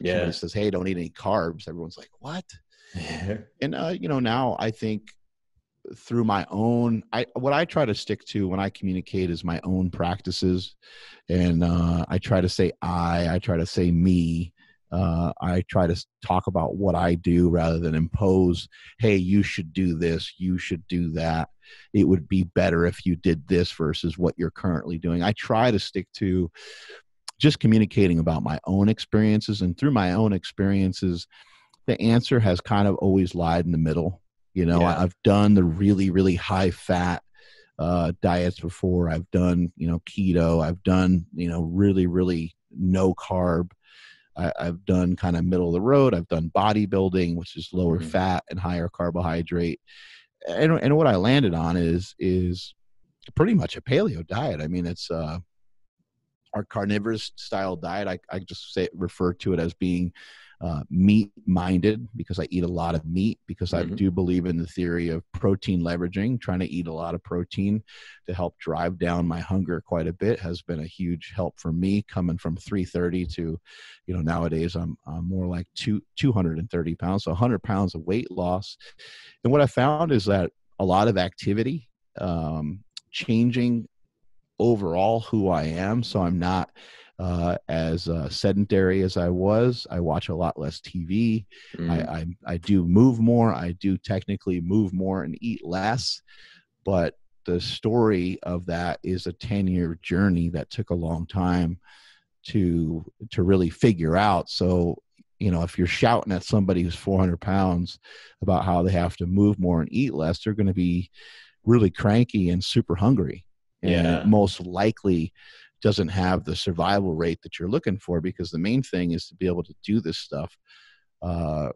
Yeah. somebody says, hey, don't eat any carbs, everyone's like, what? Yeah. And, now I think through my own, what I try to stick to when I communicate is my own practices. And I try to say I try to say me. I try to talk about what I do rather than impose, hey, you should do this, you should do that. It would be better if you did this versus what you're currently doing. I try to stick to just communicating about my own experiences. And through my own experiences, the answer has kind of always lied in the middle. Yeah. I've done the really, really high fat diets before. I've done, keto. I've done, really, really no carb. I've done kind of middle of the road. I've done bodybuilding, which is lower Mhm. fat and higher carbohydrate. And what I landed on is pretty much a paleo diet. I mean, it's our carnivorous style diet. I just refer to it as being meat minded, because I eat a lot of meat, because I Mhm. do believe in the theory of protein leveraging. Trying to eat a lot of protein to help drive down my hunger quite a bit has been a huge help for me, coming from 330 to, nowadays I'm more like 230 pounds, so 100 pounds of weight loss. And what I found is that a lot of activity, changing overall who I am. So I'm not as sedentary as I was. I watch a lot less TV. Mhm. I do move more. I do technically move more and eat less. But the story of that is a 10-year journey that took a long time to really figure out. So, if you're shouting at somebody who's 400 pounds about how they have to move more and eat less, they're going to be really cranky and super hungry. And it Yeah. most likely doesn't have the survival rate that you're looking for, because the main thing is to be able to do this stuff. Uh,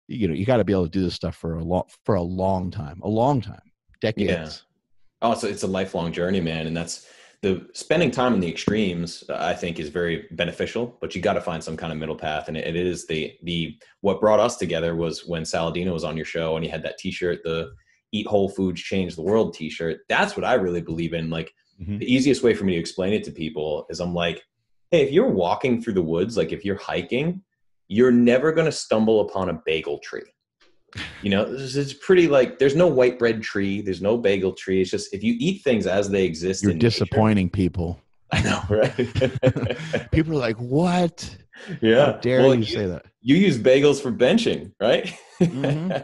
you got to be able to do this stuff for a long time, Yeah. decades. Oh, it's a lifelong journey, man. And that's the spending time in the extremes, I think, is very beneficial, but you got to find some kind of middle path. And it is what brought us together was when Saladino was on your show and he had that t-shirt, the Eat Whole Foods, Change the World t-shirt. That's what I really believe in. Like, Mm-hmm. the easiest way for me to explain it to people is I'm like, hey, if you're walking through the woods, like if you're hiking, you're never going to stumble upon a bagel tree. It's pretty, like, there's no white bread tree. There's no bagel tree. It's just, if you eat things as they exist You're in nature. disappointing people. I know, right? People are like, what? How Yeah. dare Well, you you, say that? you use bagels for benching, right? Mm-hmm.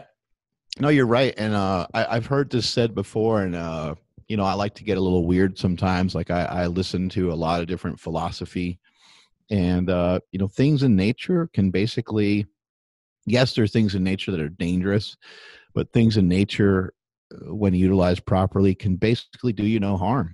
No, you're right. And I've heard this said before. And, I like to get a little weird sometimes. Like I listen to a lot of different philosophy. And, things in nature can basically, yes, there are things in nature that are dangerous, but things in nature, when utilized properly, can basically do you no harm.